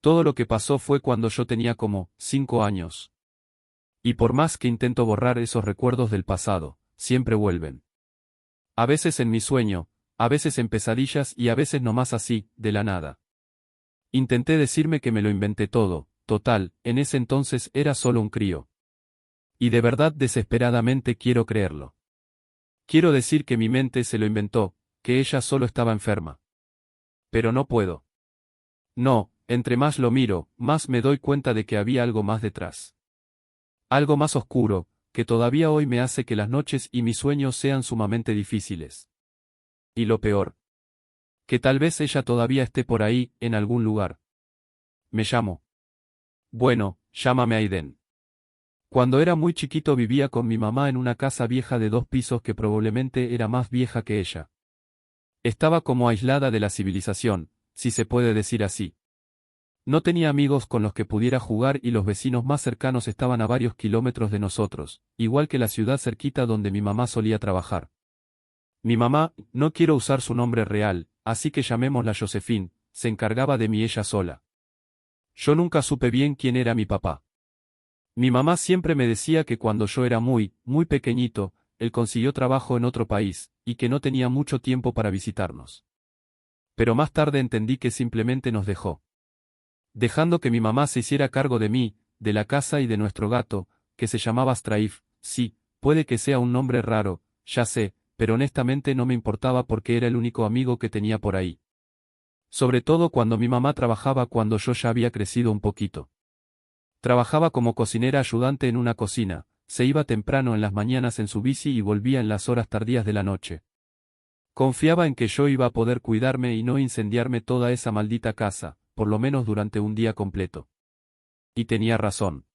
Todo lo que pasó fue cuando yo tenía como 5 años. Y por más que intento borrar esos recuerdos del pasado, siempre vuelven. A veces en mi sueño, a veces en pesadillas y a veces nomás así, de la nada. Intenté decirme que me lo inventé todo, total, en ese entonces era solo un crío. Y de verdad desesperadamente quiero creerlo. Quiero decir que mi mente se lo inventó, que ella solo estaba enferma. Pero no puedo. No, entre más lo miro, más me doy cuenta de que había algo más detrás. Algo más oscuro, que todavía hoy me hace que las noches y mis sueños sean sumamente difíciles. Y lo peor, que tal vez ella todavía esté por ahí, en algún lugar. Me llamo. Bueno, llámame Aiden. Cuando era muy chiquito vivía con mi mamá en una casa vieja de 2 pisos que probablemente era más vieja que ella. Estaba como aislada de la civilización, si se puede decir así. No tenía amigos con los que pudiera jugar y los vecinos más cercanos estaban a varios kilómetros de nosotros, igual que la ciudad cerquita donde mi mamá solía trabajar. Mi mamá, no quiero usar su nombre real, así que llamémosla Josephine, se encargaba de mí ella sola. Yo nunca supe bien quién era mi papá. Mi mamá siempre me decía que cuando yo era muy pequeñito, él consiguió trabajo en otro país, y que no tenía mucho tiempo para visitarnos. Pero más tarde entendí que simplemente nos dejó. Dejando que mi mamá se hiciera cargo de mí, de la casa y de nuestro gato, que se llamaba Straif. Sí, puede que sea un nombre raro, ya sé, pero honestamente no me importaba porque era el único amigo que tenía por ahí. Sobre todo cuando mi mamá trabajaba cuando yo ya había crecido un poquito. Trabajaba como cocinera ayudante en una cocina, se iba temprano en las mañanas en su bici y volvía en las horas tardías de la noche. Confiaba en que yo iba a poder cuidarme y no incendiarme toda esa maldita casa, por lo menos durante un día completo. Y tenía razón.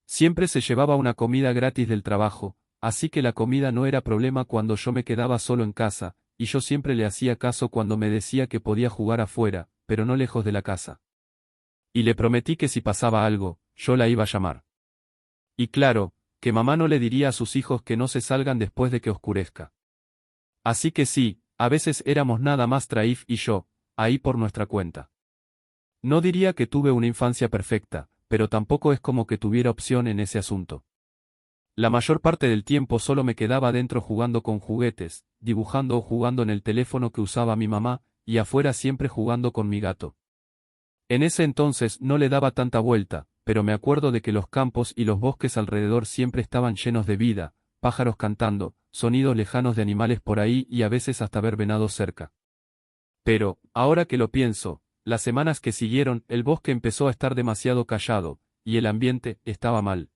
Siempre se llevaba una comida gratis del trabajo, así que la comida no era problema cuando yo me quedaba solo en casa, y yo siempre le hacía caso cuando me decía que podía jugar afuera, pero no lejos de la casa. Y le prometí que si pasaba algo, yo la iba a llamar. Y claro, que mamá no le diría a sus hijos que no se salgan después de que oscurezca. Así que sí, a veces éramos nada más Traif y yo, ahí por nuestra cuenta. No diría que tuve una infancia perfecta, pero tampoco es como que tuviera opción en ese asunto. La mayor parte del tiempo solo me quedaba dentro jugando con juguetes, dibujando o jugando en el teléfono que usaba mi mamá, y afuera siempre jugando con mi gato. En ese entonces no le daba tanta vuelta, pero me acuerdo de que los campos y los bosques alrededor siempre estaban llenos de vida, pájaros cantando, sonidos lejanos de animales por ahí y a veces hasta ver venados cerca. Pero, ahora que lo pienso, las semanas que siguieron, el bosque empezó a estar demasiado callado, y el ambiente estaba mal.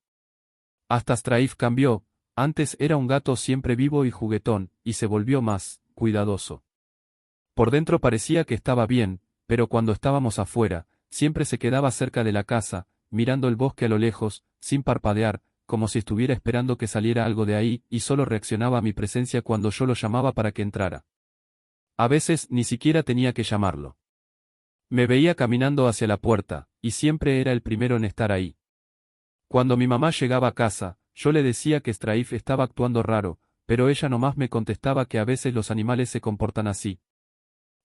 Hasta Straif cambió, antes era un gato siempre vivo y juguetón, y se volvió más cuidadoso. Por dentro parecía que estaba bien, pero cuando estábamos afuera, siempre se quedaba cerca de la casa, mirando el bosque a lo lejos, sin parpadear, como si estuviera esperando que saliera algo de ahí, y solo reaccionaba a mi presencia cuando yo lo llamaba para que entrara. A veces ni siquiera tenía que llamarlo. Me veía caminando hacia la puerta, y siempre era el primero en estar ahí. Cuando mi mamá llegaba a casa, yo le decía que Straif estaba actuando raro, pero ella nomás me contestaba que a veces los animales se comportan así.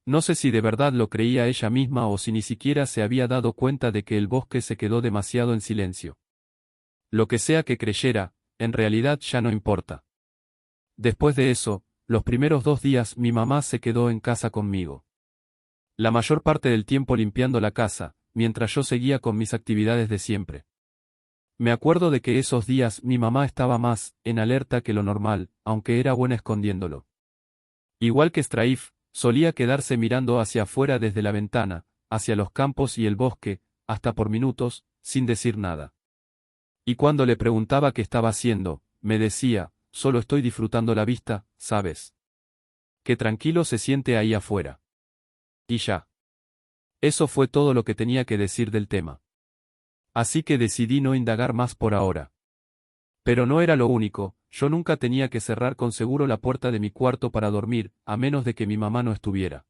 No sé si de verdad lo creía ella misma o si ni siquiera se había dado cuenta de que el bosque se quedó demasiado en silencio. Lo que sea que creyera, en realidad ya no importa. Después de eso, los primeros 2 días mi mamá se quedó en casa conmigo. La mayor parte del tiempo limpiando la casa, mientras yo seguía con mis actividades de siempre. Me acuerdo de que esos días mi mamá estaba más en alerta que lo normal, aunque era buena escondiéndolo. Igual que Straif, solía quedarse mirando hacia afuera desde la ventana, hacia los campos y el bosque, hasta por minutos, sin decir nada. Y cuando le preguntaba qué estaba haciendo, me decía, solo estoy disfrutando la vista, ¿sabes? Qué tranquilo se siente ahí afuera. Y ya. Eso fue todo lo que tenía que decir del tema. Así que decidí no indagar más por ahora. Pero no era lo único, yo nunca tenía que cerrar con seguro la puerta de mi cuarto para dormir, a menos de que mi mamá no estuviera.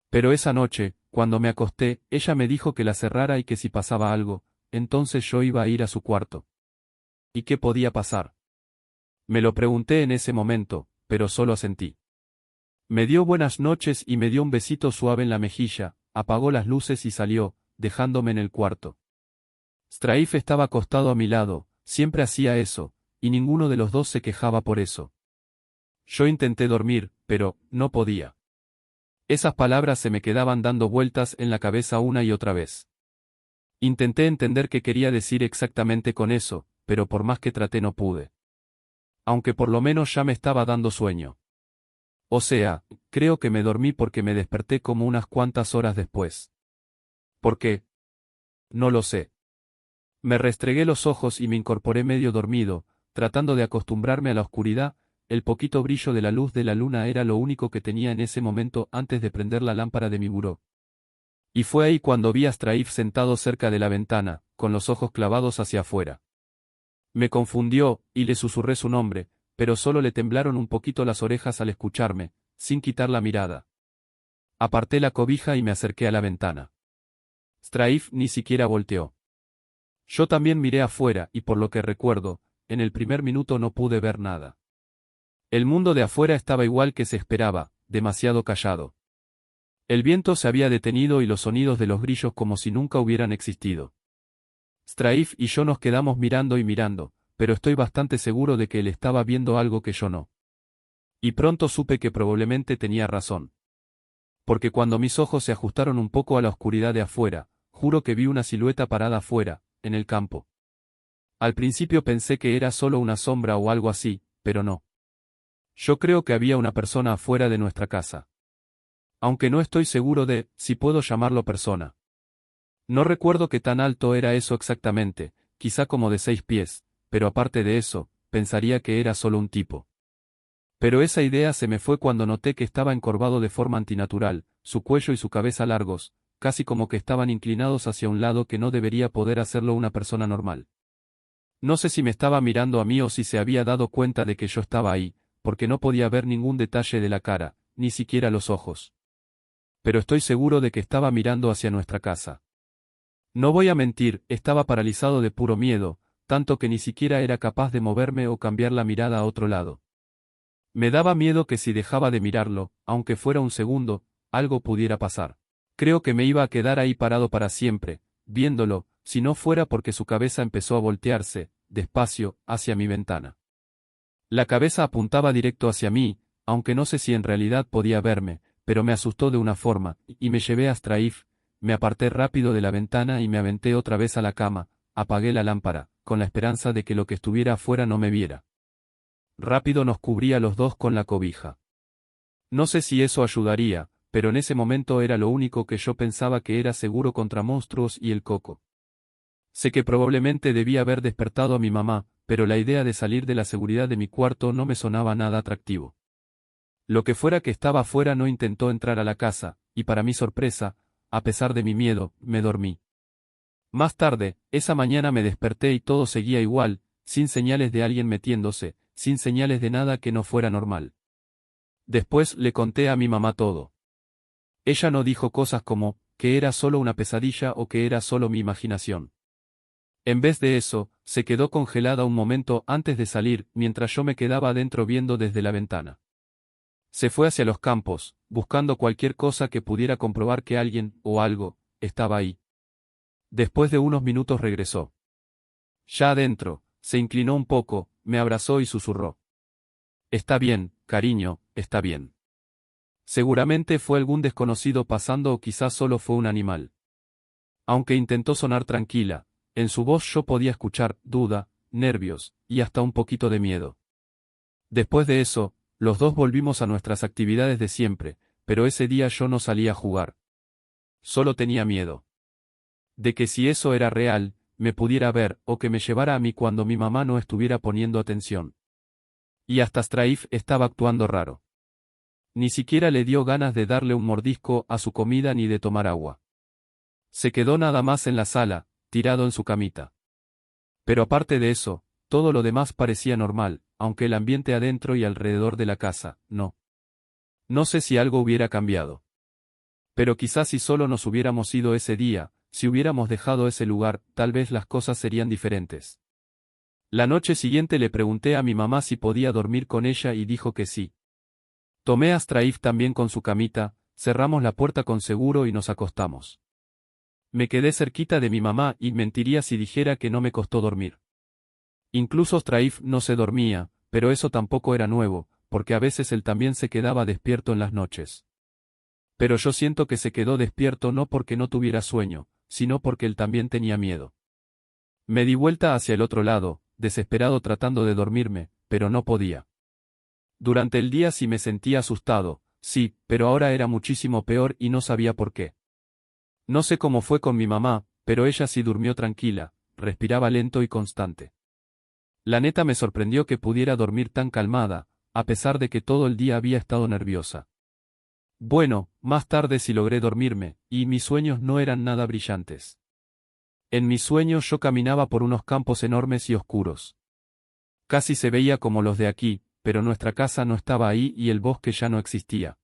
Pero esa noche, cuando me acosté, ella me dijo que la cerrara y que si pasaba algo, entonces yo iba a ir a su cuarto. ¿Y qué podía pasar? Me lo pregunté en ese momento, pero solo asentí. Me dio buenas noches y me dio un besito suave en la mejilla, apagó las luces y salió, dejándome en el cuarto. Straif estaba acostado a mi lado, siempre hacía eso, y ninguno de los dos se quejaba por eso. Yo intenté dormir, pero no podía. Esas palabras se me quedaban dando vueltas en la cabeza una y otra vez. Intenté entender qué quería decir exactamente con eso, pero por más que traté no pude. Aunque por lo menos ya me estaba dando sueño. O sea, creo que me dormí porque me desperté como unas cuantas horas después. ¿Por qué? No lo sé. Me restregué los ojos y me incorporé medio dormido, tratando de acostumbrarme a la oscuridad. El poquito brillo de la luz de la luna era lo único que tenía en ese momento antes de prender la lámpara de mi buró. Y fue ahí cuando vi a Straif sentado cerca de la ventana, con los ojos clavados hacia afuera. Me confundió, y le susurré su nombre, pero solo le temblaron un poquito las orejas al escucharme, sin quitar la mirada. Aparté la cobija y me acerqué a la ventana. Straif ni siquiera volteó. Yo también miré afuera y por lo que recuerdo, en el primer minuto no pude ver nada. El mundo de afuera estaba igual que se esperaba, demasiado callado. El viento se había detenido y los sonidos de los grillos como si nunca hubieran existido. Straif y yo nos quedamos mirando y mirando, pero estoy bastante seguro de que él estaba viendo algo que yo no. Y pronto supe que probablemente tenía razón. Porque cuando mis ojos se ajustaron un poco a la oscuridad de afuera, juro que vi una silueta parada afuera, en el campo. Al principio pensé que era solo una sombra o algo así, pero no. Yo creo que había una persona afuera de nuestra casa. Aunque no estoy seguro de si puedo llamarlo persona. No recuerdo qué tan alto era eso exactamente, quizá como de 6 pies, pero aparte de eso, pensaría que era solo un tipo. Pero esa idea se me fue cuando noté que estaba encorvado de forma antinatural, su cuello y su cabeza largos, casi como que estaban inclinados hacia un lado que no debería poder hacerlo una persona normal. No sé si me estaba mirando a mí o si se había dado cuenta de que yo estaba ahí, porque no podía ver ningún detalle de la cara, ni siquiera los ojos. Pero estoy seguro de que estaba mirando hacia nuestra casa. No voy a mentir, estaba paralizado de puro miedo, tanto que ni siquiera era capaz de moverme o cambiar la mirada a otro lado. Me daba miedo que si dejaba de mirarlo, aunque fuera un segundo, algo pudiera pasar. Creo que me iba a quedar ahí parado para siempre, viéndolo, si no fuera porque su cabeza empezó a voltearse, despacio, hacia mi ventana. La cabeza apuntaba directo hacia mí, aunque no sé si en realidad podía verme, pero me asustó de una forma, y me llevé a Straif. Me aparté rápido de la ventana y me aventé otra vez a la cama, apagué la lámpara, con la esperanza de que lo que estuviera afuera no me viera. Rápido nos cubría los dos con la cobija. No sé si eso ayudaría, pero en ese momento era lo único que yo pensaba que era seguro contra monstruos y el coco. Sé que probablemente debía haber despertado a mi mamá, pero la idea de salir de la seguridad de mi cuarto no me sonaba nada atractivo. Lo que fuera que estaba afuera no intentó entrar a la casa, y para mi sorpresa, a pesar de mi miedo, me dormí. Más tarde, esa mañana me desperté y todo seguía igual, sin señales de alguien metiéndose, sin señales de nada que no fuera normal. Después le conté a mi mamá todo. Ella no dijo cosas como, que era solo una pesadilla o que era solo mi imaginación. En vez de eso, se quedó congelada un momento antes de salir, mientras yo me quedaba adentro viendo desde la ventana. Se fue hacia los campos, buscando cualquier cosa que pudiera comprobar que alguien, o algo, estaba ahí. Después de unos minutos regresó. Ya adentro, se inclinó un poco, me abrazó y susurró. Está bien, cariño, está bien. Seguramente fue algún desconocido pasando o quizás solo fue un animal. Aunque intentó sonar tranquila, en su voz yo podía escuchar duda, nervios, y hasta un poquito de miedo. Después de eso, los dos volvimos a nuestras actividades de siempre, pero ese día yo no salí a jugar. Solo tenía miedo. De que si eso era real, me pudiera ver, o que me llevara a mí cuando mi mamá no estuviera poniendo atención. Y hasta Straif estaba actuando raro. Ni siquiera le dio ganas de darle un mordisco a su comida ni de tomar agua. Se quedó nada más en la sala, tirado en su camita. Pero aparte de eso, todo lo demás parecía normal, aunque el ambiente adentro y alrededor de la casa, no. No sé si algo hubiera cambiado. Pero quizás si solo nos hubiéramos ido ese día, si hubiéramos dejado ese lugar, tal vez las cosas serían diferentes. La noche siguiente le pregunté a mi mamá si podía dormir con ella y dijo que sí. Tomé a Straif también con su camita, cerramos la puerta con seguro y nos acostamos. Me quedé cerquita de mi mamá y mentiría si dijera que no me costó dormir. Incluso Straif no se dormía, pero eso tampoco era nuevo, porque a veces él también se quedaba despierto en las noches. Pero yo siento que se quedó despierto no porque no tuviera sueño, sino porque él también tenía miedo. Me di vuelta hacia el otro lado, desesperado tratando de dormirme, pero no podía. Durante el día sí me sentía asustado, sí, pero ahora era muchísimo peor y no sabía por qué. No sé cómo fue con mi mamá, pero ella sí durmió tranquila, respiraba lento y constante. La neta me sorprendió que pudiera dormir tan calmada, a pesar de que todo el día había estado nerviosa. Bueno, más tarde sí logré dormirme, y mis sueños no eran nada brillantes. En mis sueños yo caminaba por unos campos enormes y oscuros. Casi se veía como los de aquí, pero nuestra casa no estaba ahí y el bosque ya no existía.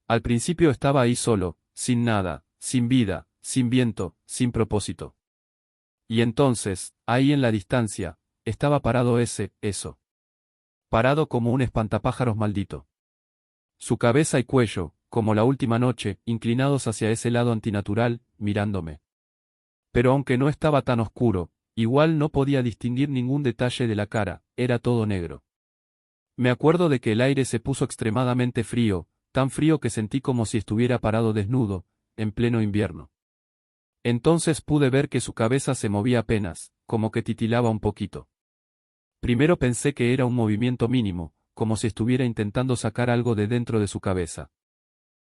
Al principio estaba ahí solo, sin nada, sin vida, sin viento, sin propósito. Y entonces, ahí en la distancia, estaba parado eso. Parado como un espantapájaros maldito. Su cabeza y cuello, como la última noche, inclinados hacia ese lado antinatural, mirándome. Pero aunque no estaba tan oscuro, igual no podía distinguir ningún detalle de la cara, era todo negro. Me acuerdo de que el aire se puso extremadamente frío, tan frío que sentí como si estuviera parado desnudo, en pleno invierno. Entonces pude ver que su cabeza se movía apenas, como que titilaba un poquito. Primero pensé que era un movimiento mínimo, como si estuviera intentando sacar algo de dentro de su cabeza.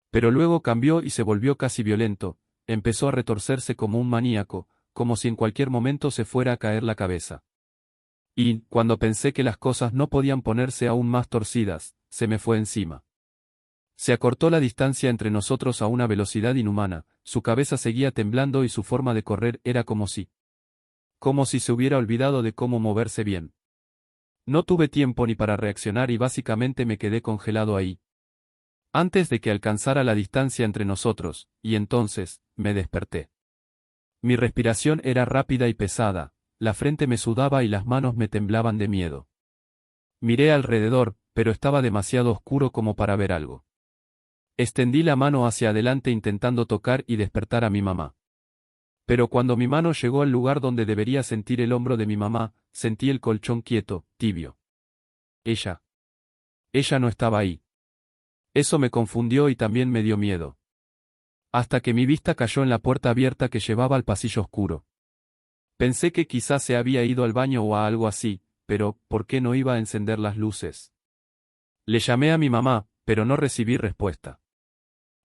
Pero luego cambió y se volvió casi violento, empezó a retorcerse como un maníaco, como si en cualquier momento se fuera a caer la cabeza. Y, cuando pensé que las cosas no podían ponerse aún más torcidas, se me fue encima. Se acortó la distancia entre nosotros a una velocidad inhumana, su cabeza seguía temblando y su forma de correr era como si se hubiera olvidado de cómo moverse bien. No tuve tiempo ni para reaccionar y básicamente me quedé congelado ahí. Antes de que alcanzara la distancia entre nosotros, y entonces, me desperté. Mi respiración era rápida y pesada, la frente me sudaba y las manos me temblaban de miedo. Miré alrededor, pero estaba demasiado oscuro como para ver algo. Extendí la mano hacia adelante intentando tocar y despertar a mi mamá. Pero cuando mi mano llegó al lugar donde debería sentir el hombro de mi mamá, sentí el colchón quieto, tibio. Ella no estaba ahí. Eso me confundió y también me dio miedo. Hasta que mi vista cayó en la puerta abierta que llevaba al pasillo oscuro. Pensé que quizás se había ido al baño o a algo así, pero, ¿por qué no iba a encender las luces? Le llamé a mi mamá, pero no recibí respuesta.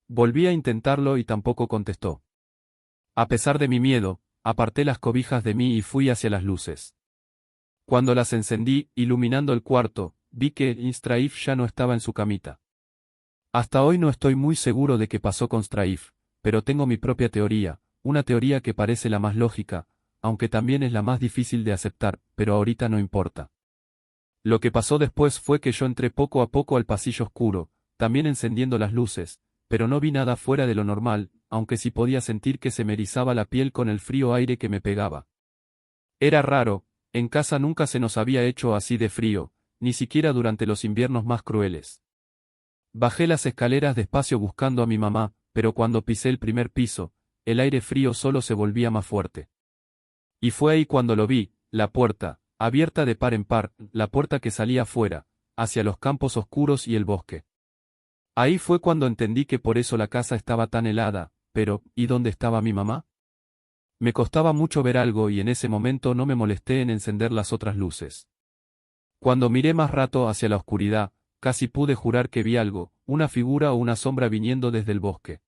Volví a intentarlo y tampoco contestó. A pesar de mi miedo, aparté las cobijas de mí y fui hacia las luces. Cuando las encendí, iluminando el cuarto, vi que Straif ya no estaba en su camita. Hasta hoy no estoy muy seguro de qué pasó con Straif, pero tengo mi propia teoría, una teoría que parece la más lógica, aunque también es la más difícil de aceptar, pero ahorita no importa. Lo que pasó después fue que yo entré poco a poco al pasillo oscuro, también encendiendo las luces, pero no vi nada fuera de lo normal, aunque sí podía sentir que se me erizaba la piel con el frío aire que me pegaba. Era raro, en casa nunca se nos había hecho así de frío, ni siquiera durante los inviernos más crueles. Bajé las escaleras despacio buscando a mi mamá, pero cuando pisé el primer piso, el aire frío solo se volvía más fuerte. Y fue ahí cuando lo vi, la puerta, abierta de par en par, la puerta que salía afuera, hacia los campos oscuros y el bosque. Ahí fue cuando entendí que por eso la casa estaba tan helada, pero, ¿y dónde estaba mi mamá? Me costaba mucho ver algo y en ese momento no me molesté en encender las otras luces. Cuando miré más rato hacia la oscuridad, casi pude jurar que vi algo, una figura o una sombra viniendo desde el bosque.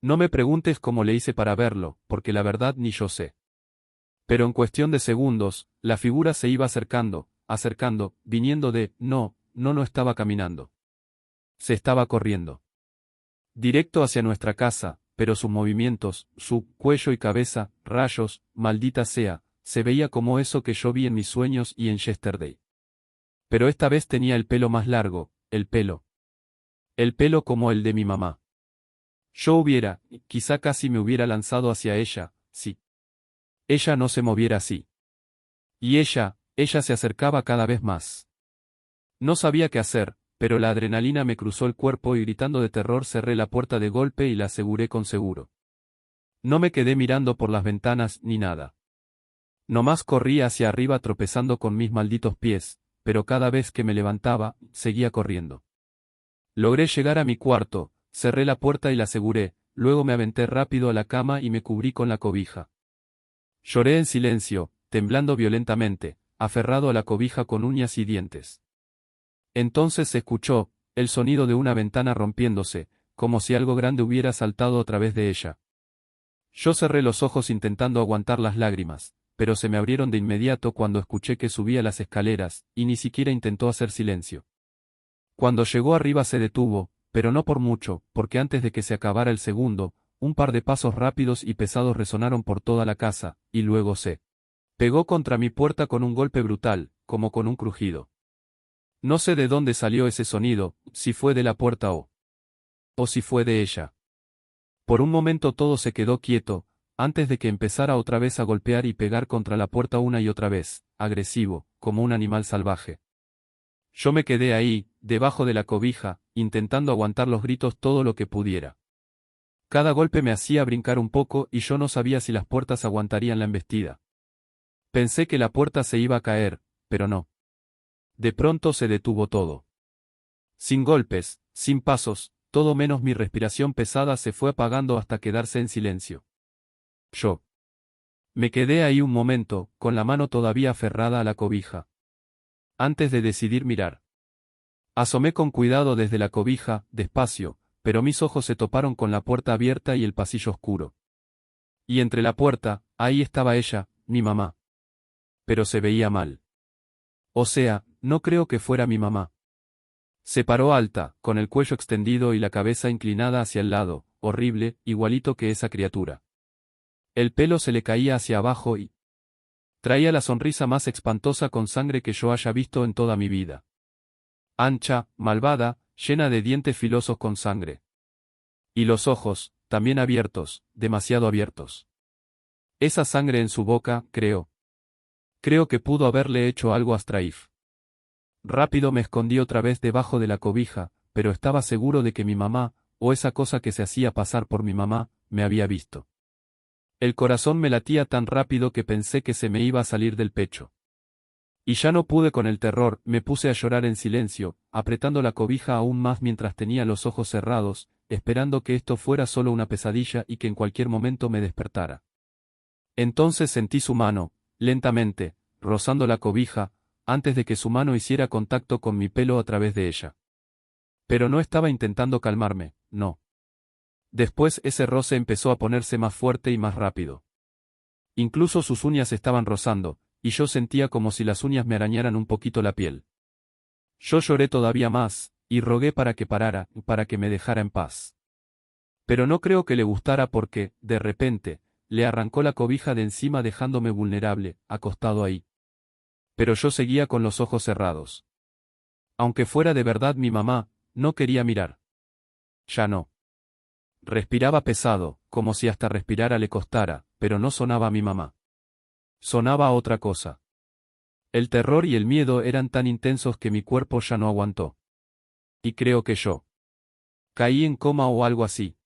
No me preguntes cómo le hice para verlo, porque la verdad ni yo sé. Pero en cuestión de segundos, la figura se iba acercando, viniendo no estaba caminando. Se estaba corriendo. Directo hacia nuestra casa, pero sus movimientos, su cuello y cabeza, rayos, maldita sea, se veía como eso que yo vi en mis sueños y en Yesterday. Pero esta vez tenía el pelo más largo, el pelo como el de mi mamá. Quizá casi me hubiera lanzado hacia ella, si ella no se moviera así. Y ella se acercaba cada vez más. No sabía qué hacer, pero la adrenalina me cruzó el cuerpo y gritando de terror cerré la puerta de golpe y la aseguré con seguro. No me quedé mirando por las ventanas ni nada. Nomás corrí hacia arriba tropezando con mis malditos pies, pero cada vez que me levantaba, seguía corriendo. Logré llegar a mi cuarto, cerré la puerta y la aseguré, luego me aventé rápido a la cama y me cubrí con la cobija. Lloré en silencio, temblando violentamente, aferrado a la cobija con uñas y dientes. Entonces se escuchó el sonido de una ventana rompiéndose, como si algo grande hubiera saltado a través de ella. Yo cerré los ojos intentando aguantar las lágrimas, pero se me abrieron de inmediato cuando escuché que subía las escaleras, y ni siquiera intentó hacer silencio. Cuando llegó arriba se detuvo, pero no por mucho, porque antes de que se acabara el segundo, un par de pasos rápidos y pesados resonaron por toda la casa, y luego se pegó contra mi puerta con un golpe brutal, como con un crujido. No sé de dónde salió ese sonido, si fue de la puerta o si fue de ella. Por un momento todo se quedó quieto, antes de que empezara otra vez a golpear y pegar contra la puerta una y otra vez, agresivo, como un animal salvaje. Yo me quedé ahí, debajo de la cobija, intentando aguantar los gritos todo lo que pudiera. Cada golpe me hacía brincar un poco y yo no sabía si las puertas aguantarían la embestida. Pensé que la puerta se iba a caer, pero no. De pronto se detuvo todo. Sin golpes, sin pasos, todo menos mi respiración pesada se fue apagando hasta quedarse en silencio. Yo me quedé ahí un momento, con la mano todavía aferrada a la cobija. Antes de decidir mirar. Asomé con cuidado desde la cobija, despacio, pero mis ojos se toparon con la puerta abierta y el pasillo oscuro. Y entre la puerta, ahí estaba ella, mi mamá. Pero se veía mal. O sea, no creo que fuera mi mamá. Se paró alta, con el cuello extendido y la cabeza inclinada hacia el lado, horrible, igualito que esa criatura. El pelo se le caía hacia abajo y traía la sonrisa más espantosa con sangre que yo haya visto en toda mi vida. Ancha, malvada, llena de dientes filosos con sangre. Y los ojos, también abiertos, demasiado abiertos. Esa sangre en su boca, creo. Creo que pudo haberle hecho algo a Straif. Rápido me escondí otra vez debajo de la cobija, pero estaba seguro de que mi mamá, o esa cosa que se hacía pasar por mi mamá, me había visto. El corazón me latía tan rápido que pensé que se me iba a salir del pecho. Y ya no pude con el terror, me puse a llorar en silencio, apretando la cobija aún más mientras tenía los ojos cerrados, esperando que esto fuera solo una pesadilla y que en cualquier momento me despertara. Entonces sentí su mano, lentamente, rozando la cobija, antes de que su mano hiciera contacto con mi pelo a través de ella. Pero no estaba intentando calmarme, no. Después ese roce empezó a ponerse más fuerte y más rápido. Incluso sus uñas estaban rozando, y yo sentía como si las uñas me arañaran un poquito la piel. Yo lloré todavía más, y rogué para que parara, para que me dejara en paz. Pero no creo que le gustara porque, de repente, le arrancó la cobija de encima dejándome vulnerable, acostado ahí. Pero yo seguía con los ojos cerrados. Aunque fuera de verdad mi mamá, no quería mirar. Ya no. Respiraba pesado, como si hasta respirara le costara, pero no sonaba a mi mamá. Sonaba a otra cosa. El terror y el miedo eran tan intensos que mi cuerpo ya no aguantó. Y creo que yo caí en coma o algo así.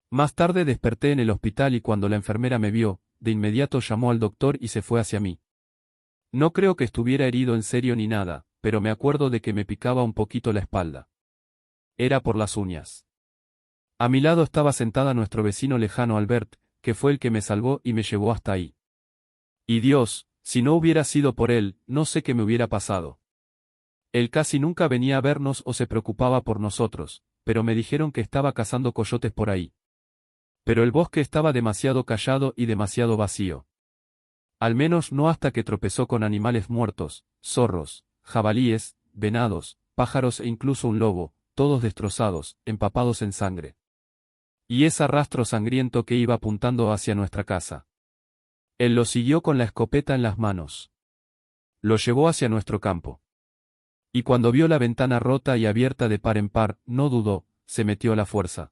Más tarde desperté en el hospital y cuando la enfermera me vio, de inmediato llamó al doctor y se fue hacia mí. No creo que estuviera herido en serio ni nada, pero me acuerdo de que me picaba un poquito la espalda. Era por las uñas. A mi lado estaba sentada nuestro vecino lejano Albert, que fue el que me salvó y me llevó hasta ahí. Y Dios, si no hubiera sido por él, no sé qué me hubiera pasado. Él casi nunca venía a vernos o se preocupaba por nosotros, pero me dijeron que estaba cazando coyotes por ahí. Pero el bosque estaba demasiado callado y demasiado vacío. Al menos no hasta que tropezó con animales muertos, zorros, jabalíes, venados, pájaros e incluso un lobo, todos destrozados, empapados en sangre. Y ese rastro sangriento que iba apuntando hacia nuestra casa. Él lo siguió con la escopeta en las manos. Lo llevó hacia nuestro campo. Y cuando vio la ventana rota y abierta de par en par, no dudó, se metió a la fuerza.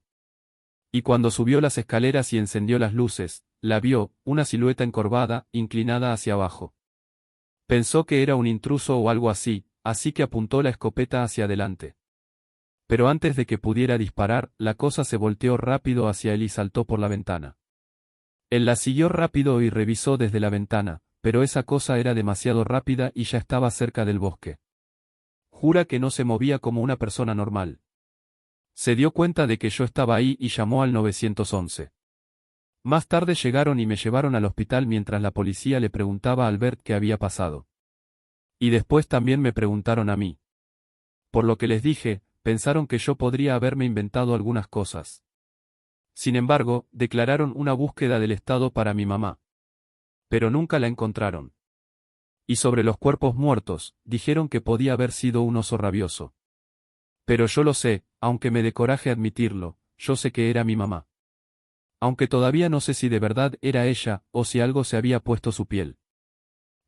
Y cuando subió las escaleras y encendió las luces, la vio, una silueta encorvada, inclinada hacia abajo. Pensó que era un intruso o algo así que apuntó la escopeta hacia adelante. Pero antes de que pudiera disparar, la cosa se volteó rápido hacia él y saltó por la ventana. Él la siguió rápido y revisó desde la ventana, pero esa cosa era demasiado rápida y ya estaba cerca del bosque. Jura que no se movía como una persona normal. Se dio cuenta de que yo estaba ahí y llamó al 911. Más tarde llegaron y me llevaron al hospital mientras la policía le preguntaba a Albert qué había pasado. Y después también me preguntaron a mí. Por lo que les dije, pensaron que yo podría haberme inventado algunas cosas. Sin embargo, declararon una búsqueda del Estado para mi mamá. Pero nunca la encontraron. Y sobre los cuerpos muertos, dijeron que podía haber sido un oso rabioso. Pero yo lo sé, aunque me dé coraje admitirlo, yo sé que era mi mamá. Aunque todavía no sé si de verdad era ella, o si algo se había puesto su piel.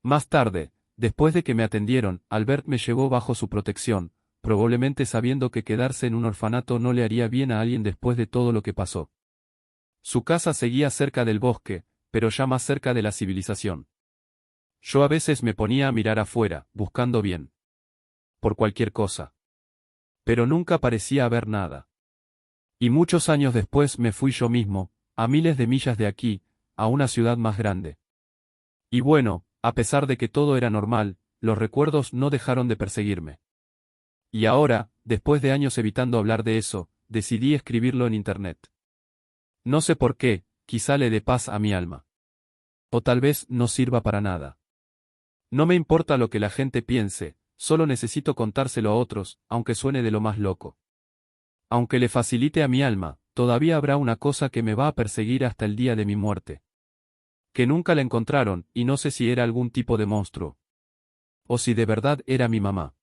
Más tarde, después de que me atendieron, Albert me llevó bajo su protección, probablemente sabiendo que quedarse en un orfanato no le haría bien a alguien después de todo lo que pasó. Su casa seguía cerca del bosque, pero ya más cerca de la civilización. Yo a veces me ponía a mirar afuera, buscando bien. Por cualquier cosa. Pero nunca parecía haber nada. Y muchos años después me fui yo mismo, a miles de millas de aquí, a una ciudad más grande. Y bueno, a pesar de que todo era normal, los recuerdos no dejaron de perseguirme. Y ahora, después de años evitando hablar de eso, decidí escribirlo en internet. No sé por qué, quizá le dé paz a mi alma. O tal vez no sirva para nada. No me importa lo que la gente piense, solo necesito contárselo a otros, aunque suene de lo más loco. Aunque le facilite a mi alma, todavía habrá una cosa que me va a perseguir hasta el día de mi muerte. Que nunca la encontraron, y no sé si era algún tipo de monstruo. O si de verdad era mi mamá.